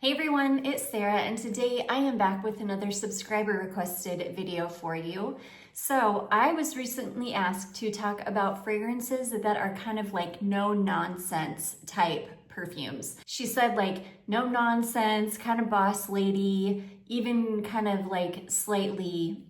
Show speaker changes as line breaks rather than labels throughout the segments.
Hey everyone, it's Sarah, and today I am back with another subscriber requested video for you. So I was recently asked to talk about fragrances that are kind of like no nonsense type perfumes. She said like no nonsense, kind of boss lady, even kind of like slightly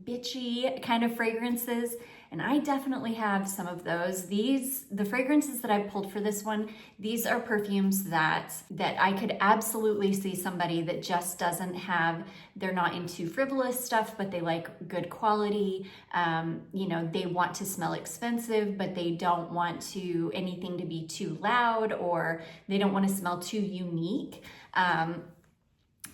bitchy kind of fragrances. And I definitely have some of those. The fragrances that I pulled for this one, these are perfumes that I could absolutely see somebody that just doesn't have, they're not into frivolous stuff, but they like good quality. They want to smell expensive, but they don't want anything to be too loud, or they don't want to smell too unique.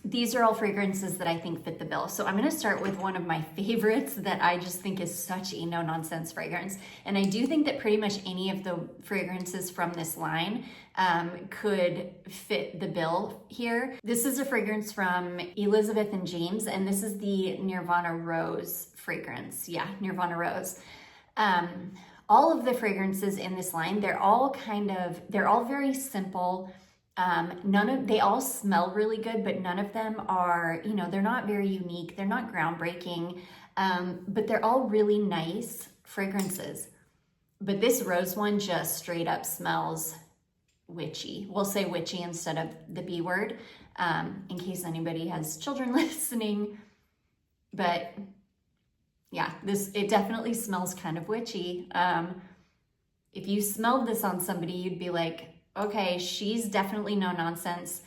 These are all fragrances that I think fit the bill. So I'm going to start with one of my favorites that I just think is such a no-nonsense fragrance. And I do think that pretty much any of the fragrances from this line could fit the bill here. This is a fragrance from Elizabeth and James, and this is the Nirvana Rose fragrance. Yeah, Nirvana Rose. All of the fragrances in this line, they're all very simple. They all smell really good, but none of them are, they're not very unique. They're not groundbreaking, but they're all really nice fragrances. But this rose one just straight up smells witchy. We'll say witchy instead of the B word, in case anybody has children listening. But yeah, it definitely smells kind of witchy. If you smelled this on somebody, you'd be like, okay, she's definitely no nonsense.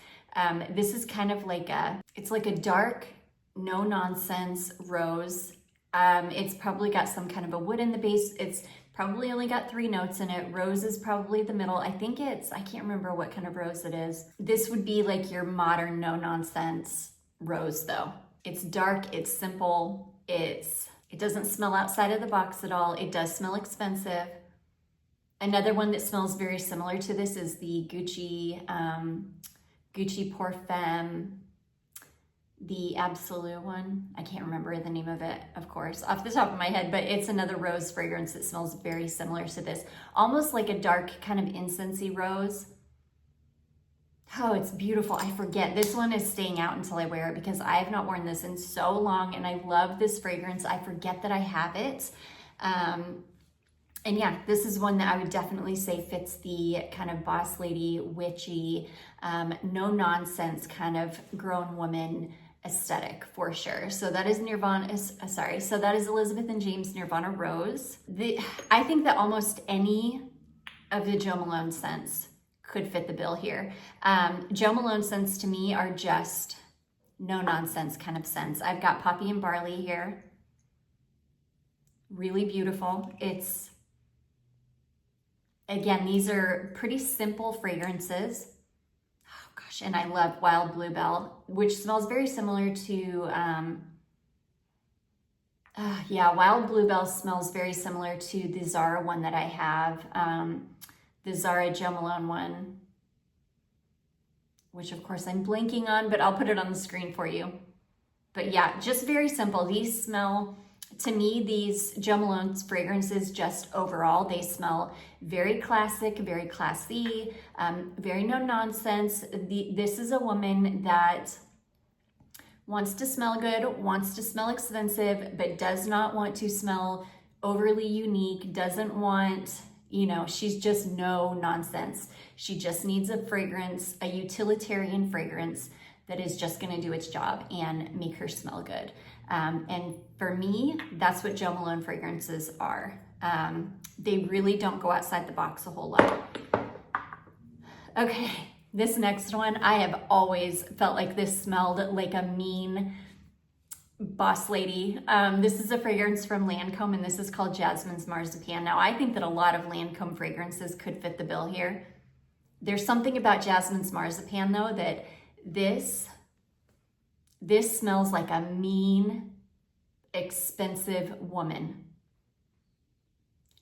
This is kind of like it's like a dark, no nonsense rose. It's probably got some kind of a wood in the base. It's probably only got 3 notes in it. Rose is probably the middle. I can't remember what kind of rose it is. This would be like your modern no nonsense rose though. It's dark, it's simple, it doesn't smell outside of the box at all. It does smell expensive. Another one that smells very similar to this is the Gucci Pour Femme, the Absolute one. I can't remember the name of it, of course, off the top of my head, but it's another rose fragrance that smells very similar to this. Almost like a dark kind of incensey rose. Oh, it's beautiful. I forget. This one is staying out until I wear it because I have not worn this in so long, and I love this fragrance. I forget that I have it. And yeah, this is one that I would definitely say fits the kind of boss lady, witchy, no nonsense kind of grown woman aesthetic for sure. So that is Elizabeth and James Nirvana Rose. I think that almost any of the Jo Malone scents could fit the bill here. Jo Malone scents to me are just no nonsense kind of scents. I've got Poppy and Barley here. Really beautiful. Again, these are pretty simple fragrances. Oh gosh, and I love Wild Bluebell, which smells very similar to, Wild Bluebell smells very similar to the Zara one that I have, the Zara Jo Malone one, which of course I'm blanking on, but I'll put it on the screen for you. But yeah, just very simple. These smell, to me, these Jo Malone's fragrances just overall, they smell very classic, very classy, very no nonsense. This is a woman that wants to smell good, wants to smell expensive, but does not want to smell overly unique, doesn't want, she's just no nonsense. She just needs a fragrance, a utilitarian fragrance that is just going to do its job and make her smell good. And for me, that's what Jo Malone fragrances are. They really don't go outside the box a whole lot. Okay, this next one, I have always felt like this smelled like a mean boss lady. This is a fragrance from Lancome, and this is called Jasmins Marzipane. Now, I think that a lot of Lancome fragrances could fit the bill here. There's something about Jasmins Marzipane, though, that this smells like a mean, expensive woman.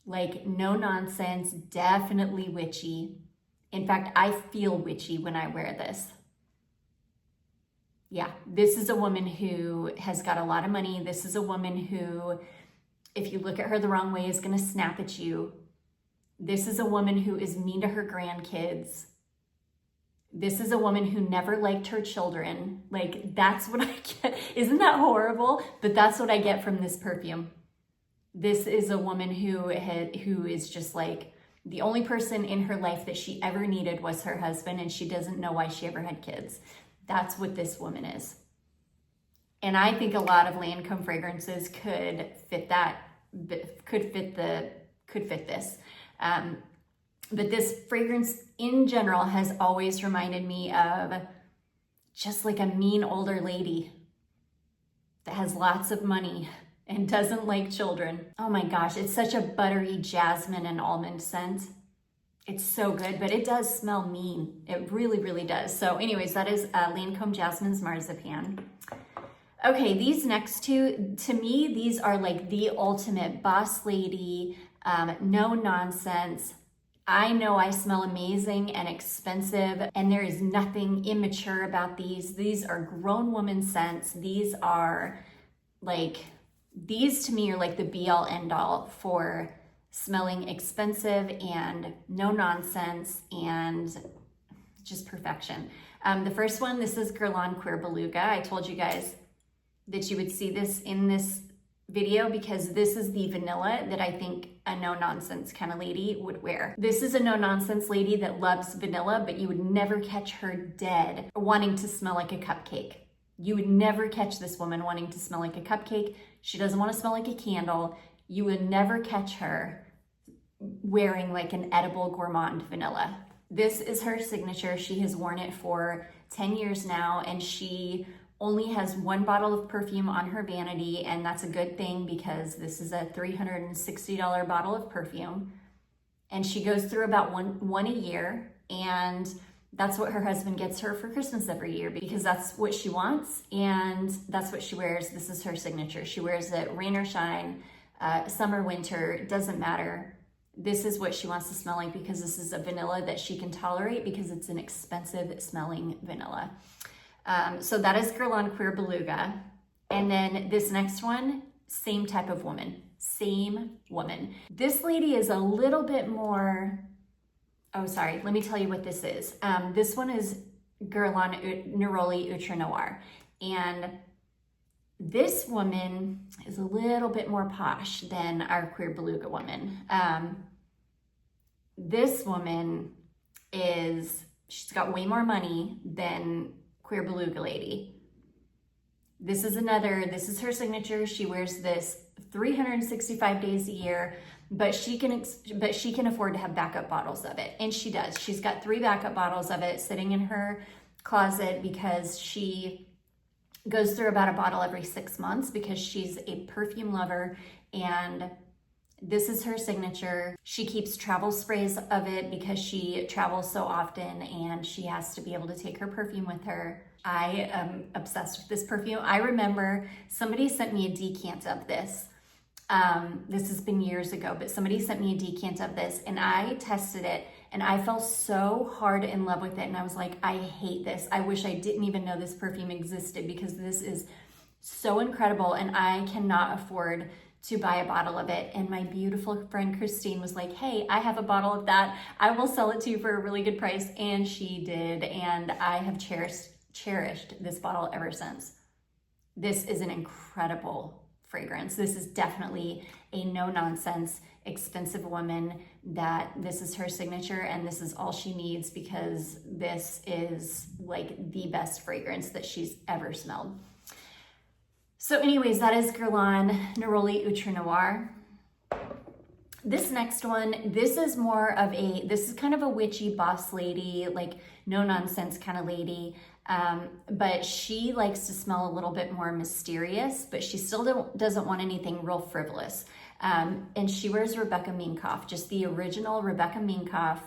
Like no nonsense, definitely witchy. In fact, I feel witchy when I wear this. Yeah, this is a woman who has got a lot of money. This is a woman who, if you look at her the wrong way, is gonna snap at you. This is a woman who is mean to her grandkids. This is a woman who never liked her children. Like, that's what I get. Isn't that horrible? But that's what I get from this perfume. This is a woman who is just like, the only person in her life that she ever needed was her husband, and she doesn't know why she ever had kids. That's what this woman is. And I think a lot of Lancome fragrances could fit that, could fit this. But this fragrance in general has always reminded me of just like a mean older lady that has lots of money and doesn't like children. Oh my gosh, it's such a buttery jasmine and almond scent. It's so good, but it does smell mean. It really, really does. So anyways, that is Lancome Jasmins Marzipane. Okay, these next two, to me, these are like the ultimate boss lady, no nonsense. I know I smell amazing and expensive, and there is nothing immature about these. These are grown woman scents. These are like, these to me are like the be all end all for smelling expensive and no nonsense and just perfection. The first one, this is Guerlain Cuir Beluga. I told you guys that you would see this in this video because this is the vanilla that I think a no-nonsense kind of lady would wear. This is a no-nonsense lady that loves vanilla, but you would never catch her dead wanting to smell like a cupcake. You would never catch this woman wanting to smell like a cupcake. She doesn't want to smell like a candle. You would never catch her wearing like an edible gourmand vanilla. This is her signature. She has worn it for 10 years now, and she only has one bottle of perfume on her vanity, and that's a good thing because this is a $360 bottle of perfume, and she goes through about one a year, and that's what her husband gets her for Christmas every year because that's what she wants and that's what she wears. This is her signature. She wears it rain or shine, summer, winter, it doesn't matter. This is what she wants to smell like because this is a vanilla that she can tolerate because it's an expensive smelling vanilla. So that is Guerlain Cuir Beluga. And then this next one, same type of woman, same woman. This lady is a little bit more, oh, sorry, let me tell you what this is. This one is Guerlain Neroli Ultra Noir. And this woman is a little bit more posh than our Cuir Beluga woman. This woman she's got way more money than Cuir Beluga lady. This is her signature. She wears this 365 days a year, but she can afford to have backup bottles of it. And she does. She's got 3 backup bottles of it sitting in her closet because she goes through about a bottle every 6 months because she's a perfume lover, and this is her signature. She keeps travel sprays of it because she travels so often and she has to be able to take her perfume with her. I am obsessed with this perfume. I remember somebody sent me a decant of this. This has been years ago, but somebody sent me a decant of this and I tested it and I fell so hard in love with it. And I was like, I hate this. I wish I didn't even know this perfume existed because this is so incredible and I cannot afford to buy a bottle of it. And my beautiful friend Christine was like, hey, I have a bottle of that. I will sell it to you for a really good price. And she did. And I have cherished this bottle ever since. This is an incredible fragrance. This is definitely a no-nonsense, expensive woman that this is her signature and this is all she needs because this is like the best fragrance that she's ever smelled. So anyways, that is Guerlain Neroli Ultra Noir. This next one, this is kind of a witchy boss lady, like no nonsense kind of lady. But she likes to smell a little bit more mysterious, but she still doesn't want anything real frivolous. And she wears Rebecca Minkoff, just the original Rebecca Minkoff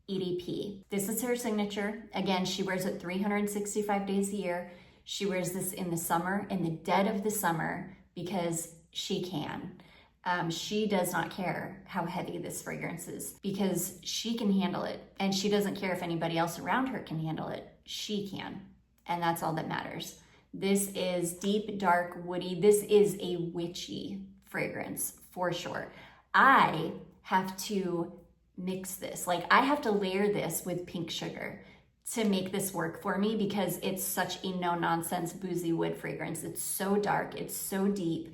EDP. This is her signature. Again, she wears it 365 days a year. She wears this in the summer, in the dead of the summer, because she can. She does not care how heavy this fragrance is because she can handle it. And she doesn't care if anybody else around her can handle it. She can. And that's all that matters. This is deep, dark, woody. This is a witchy fragrance for sure. I have to mix this. Like I have to layer this with pink sugar to make this work for me because it's such a no-nonsense boozy wood fragrance. It's so dark, it's so deep.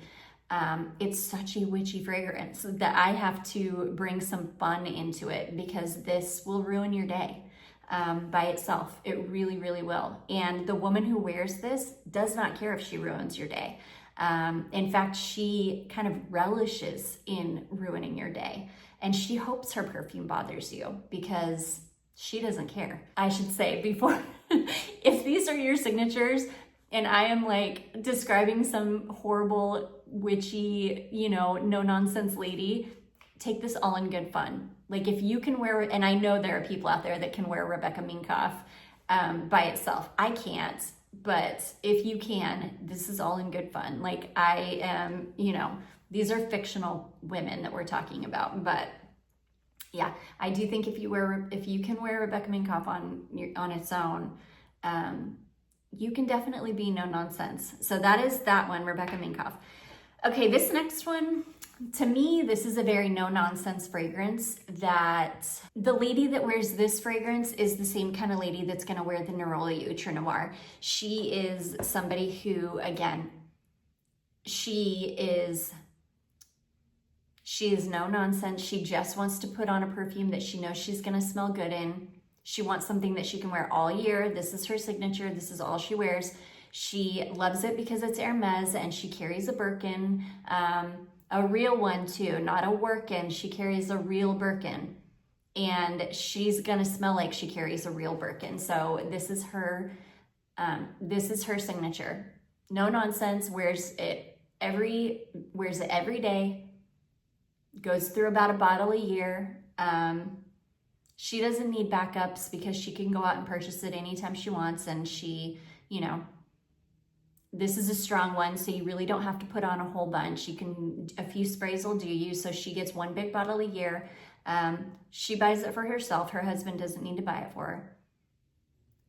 It's such a witchy fragrance that I have to bring some fun into it because this will ruin your day by itself. It really, really will. And the woman who wears this does not care if she ruins your day. In fact, she kind of relishes in ruining your day. And she hopes her perfume bothers you because she doesn't care. I should say before, if these are your signatures and I am like describing some horrible, witchy, you know, no nonsense lady, take this all in good fun. Like if you can wear, and I know there are people out there that can wear Rebecca Minkoff by itself. I can't, but if you can, this is all in good fun. Like I am, you know, these are fictional women that we're talking about, but yeah, I do think if you can wear Rebecca Minkoff on its own, you can definitely be no nonsense. So that is that one, Rebecca Minkoff. Okay, this next one, to me, this is a very no nonsense fragrance that the lady that wears this fragrance is the same kind of lady that's gonna wear the Neroli Outre Noir. She is somebody who, again, she is no nonsense. She just wants to put on a perfume that she knows she's gonna smell good in. She wants something that she can wear all year. This is her signature. This is all she wears. She loves it because it's Hermes and she carries a Birkin, a real one too, not a workin. She carries a real Birkin and she's gonna smell like she carries a real Birkin. So this is her signature. No nonsense, wears it every day. Goes through about a bottle a year. She doesn't need backups because she can go out and purchase it anytime she wants. And she, you know, this is a strong one, so you really don't have to put on a whole bunch. A few sprays will do you. So she gets one big bottle a year. She buys it for herself. Her husband doesn't need to buy it for her.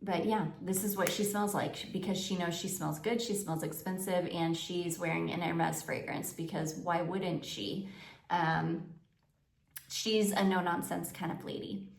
But yeah, this is what she smells like because she knows she smells good, she smells expensive, and she's wearing an Hermes fragrance because why wouldn't she? She's a no-nonsense kind of lady.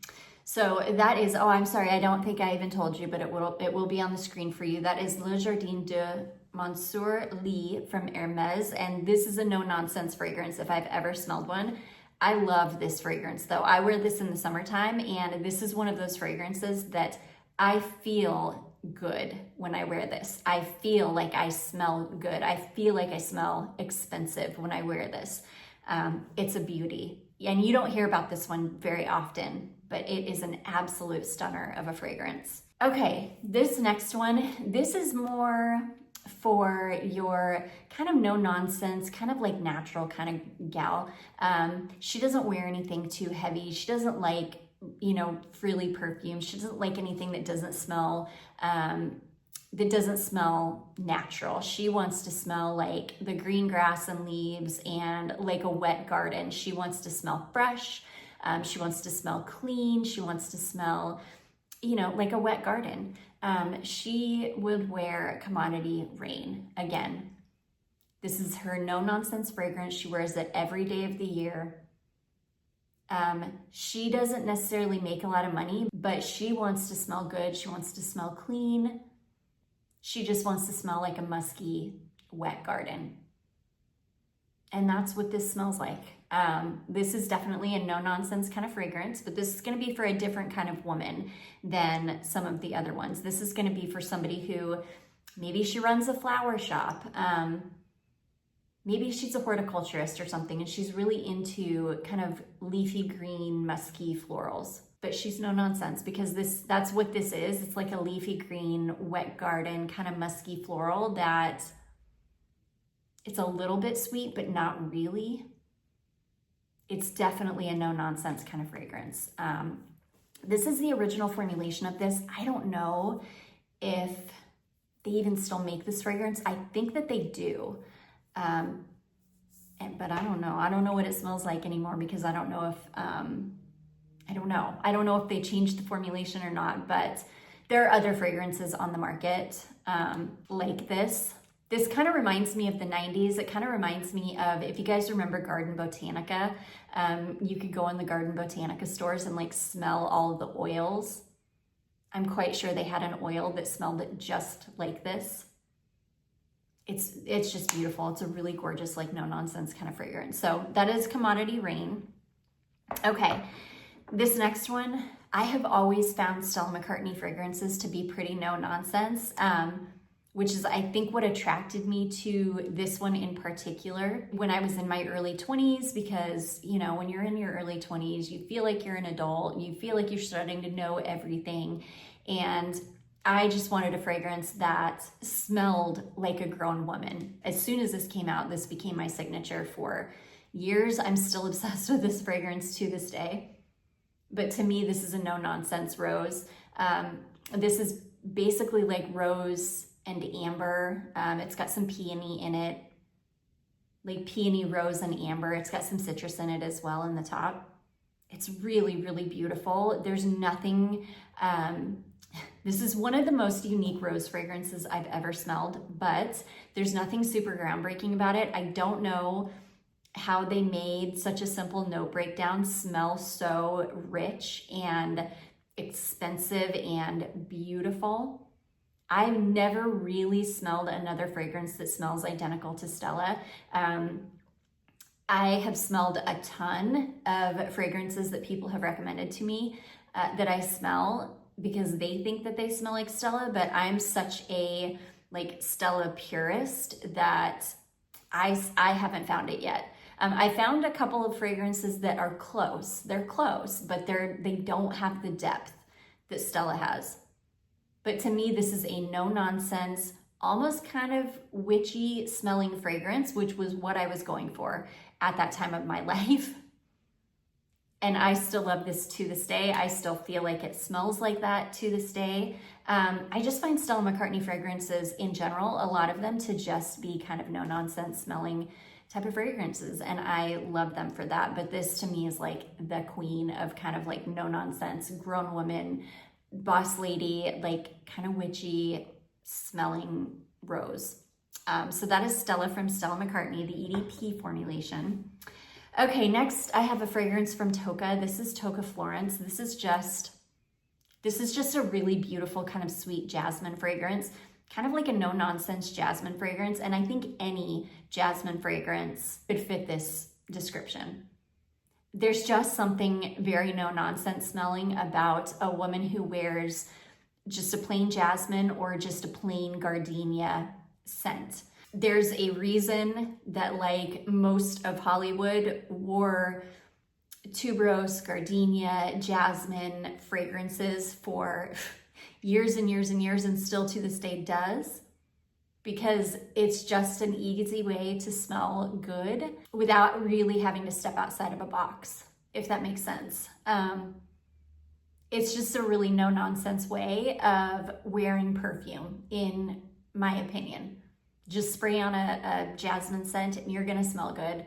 So that is, oh, I'm sorry, I don't think I even told you, but it will be on the screen for you. That is Le Jardin de Monsieur Lee from Hermes, and this is a no-nonsense fragrance if I've ever smelled one. I love this fragrance though. I wear this in the summertime, and this is one of those fragrances that I feel good when I wear this. I feel like I smell good. I feel like I smell expensive when I wear this. It's a beauty. And you don't hear about this one very often, but it is an absolute stunner of a fragrance. Okay, this next one, this is more for your kind of no nonsense, kind of like natural kind of gal. She doesn't wear anything too heavy. She doesn't like, you know, frilly perfume. She doesn't like anything that doesn't smell natural. She wants to smell like the green grass and leaves and like a wet garden. She wants to smell fresh. She wants to smell clean. She wants to smell, you know, like a wet garden. She would wear Commodity Rain. Again, this is her no-nonsense fragrance. She wears it every day of the year. She doesn't necessarily make a lot of money, but she wants to smell good. She wants to smell clean. She just wants to smell like a musky, wet garden. And that's what this smells like. This is definitely a no-nonsense kind of fragrance, but this is gonna be for a different kind of woman than some of the other ones. This is gonna be for somebody who, maybe she runs a flower shop. Maybe she's a horticulturist or something, and she's really into kind of leafy green, musky florals. But she's no nonsense because that's what this is. It's like a leafy green, wet garden, kind of musky floral that it's a little bit sweet, but not really. It's definitely a no nonsense kind of fragrance. This is the original formulation of this. I don't know if they even still make this fragrance. I think that they do. But I don't know. I don't know what it smells like anymore because I don't know if, I don't know. I don't know if they changed the formulation or not, but there are other fragrances on the market like this. This kind of reminds me of the 90s. It kind of reminds me of, if you guys remember Garden Botanica, you could go in the Garden Botanica stores and like smell all of the oils. I'm quite sure they had an oil that smelled just like this. It's just beautiful. It's a really gorgeous, like no nonsense kind of fragrance. So that is Commodity Rain. Okay, this next one, I have always found Stella McCartney fragrances to be pretty no nonsense, which is I think what attracted me to this one in particular when I was in my early 20s, because you know, when you're in your early 20s, you feel like you're an adult, you feel like you're starting to know everything, and I just wanted a fragrance that smelled like a grown woman. As soon as this came out, this became my signature for years. I'm still obsessed with this fragrance to this day. But to me, this is a no-nonsense rose. This is basically like rose and amber. It's got some peony in it, like peony, rose, and amber. It's got some citrus in it as well in the top. It's really, really beautiful. There's nothing... This is one of the most unique rose fragrances I've ever smelled, but there's nothing super groundbreaking about it. I don't know how they made such a simple note breakdown smell so rich and expensive and beautiful. I've never really smelled another fragrance that smells identical to Stella. I have smelled a ton of fragrances that people have recommended to me that I smell because they think that they smell like Stella, but I'm such a like Stella purist that I haven't found it yet. I found a couple of fragrances that are close. They're close, but they don't have the depth that Stella has. But to me, this is a no-nonsense, almost kind of witchy smelling fragrance, which was what I was going for at that time of my life. And I still love this to this day. I still feel like it smells like that to this day. I just find Stella McCartney fragrances in general, a lot of them to just be kind of no-nonsense smelling type of fragrances. And I love them for that. But this to me is like the queen of kind of like no-nonsense, grown woman, boss lady, like kind of witchy smelling rose. So that is Stella from Stella McCartney, the EDP formulation. Okay, next I have a fragrance from Tocca. This is Tocca Florence. This is just a really beautiful kind of sweet jasmine fragrance, kind of like a no-nonsense jasmine fragrance. And I think any jasmine fragrance could fit this description. There's just something very no-nonsense smelling about a woman who wears just a plain jasmine or just a plain gardenia scent. There's a reason that like most of Hollywood wore tuberose, gardenia, jasmine fragrances for years and years and years, and still to this day does, because it's just an easy way to smell good without really having to step outside of a box, if that makes sense. It's just a really no-nonsense way of wearing perfume, in my opinion. Just spray on a jasmine scent and you're gonna smell good.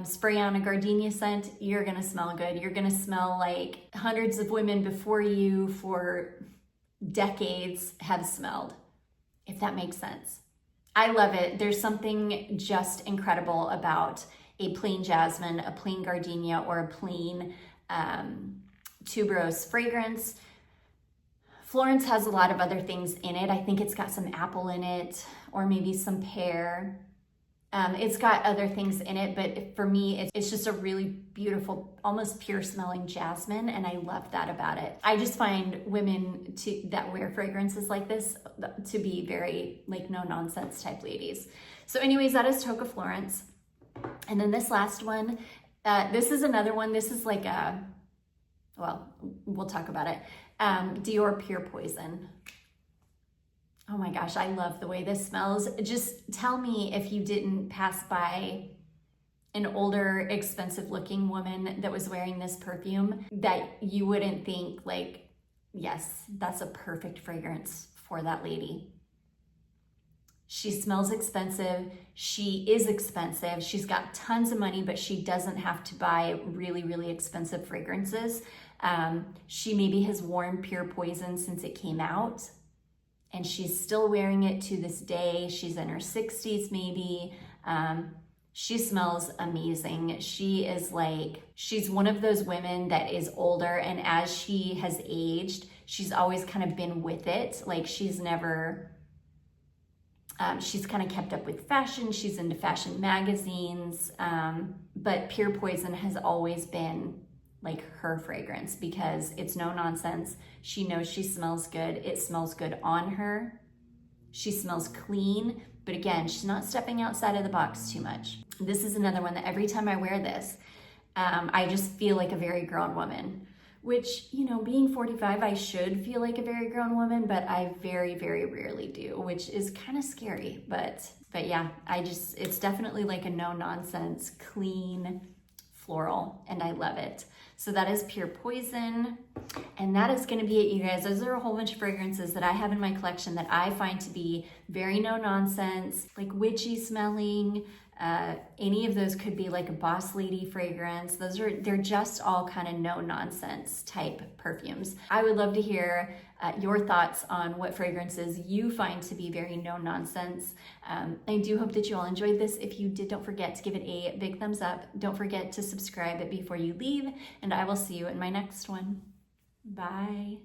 Spray on a gardenia scent, you're gonna smell good. You're gonna smell like hundreds of women before you for decades have smelled, if that makes sense. I love it. There's something just incredible about a plain jasmine, a plain gardenia, or a plain tuberose fragrance. Florence has a lot of other things in it. I think it's got some apple in it, or maybe some pear. It's got other things in it, but for me, it's just a really beautiful, almost pure smelling jasmine, and I love that about it. I just find women that wear fragrances like this to be very like no nonsense type ladies. So anyways, that is Tocca Florence. And then this last one, this is another one. This is like well, we'll talk about it. Dior Pure Poison. Oh my gosh, I love the way this smells. Just tell me if you didn't pass by an older, expensive looking woman that was wearing this perfume that you wouldn't think like, yes, that's a perfect fragrance for that lady. She smells expensive. She is expensive. She's got tons of money, but she doesn't have to buy really, really expensive fragrances. She maybe has worn Pure Poison since it came out, and she's still wearing it to this day. She's in her 60s maybe. She smells amazing. She is like, she's one of those women that is older, and as she has aged, she's always kind of been with it. Like she's never, she's kind of kept up with fashion. She's into fashion magazines, but Pure Poison has always been like her fragrance because it's no nonsense. She knows she smells good. It smells good on her. She smells clean, but again, she's not stepping outside of the box too much. This is another one that every time I wear this, I just feel like a very grown woman, which, you know, being 45, I should feel like a very grown woman, but I very, very rarely do, which is kind of scary. But yeah, it's definitely like a no nonsense, clean floral, and I love it. So that is Pure Poison, and that is going to be it, you guys. Those are a whole bunch of fragrances that I have in my collection that I find to be very no nonsense, like witchy smelling. Any of those could be like a boss lady fragrance. They're just all kind of no nonsense type perfumes. I would love to hear your thoughts on what fragrances you find to be very no nonsense. I do hope that you all enjoyed this. If you did, don't forget to give it a big thumbs up. Don't forget to subscribe before you leave, and I will see you in my next one. Bye.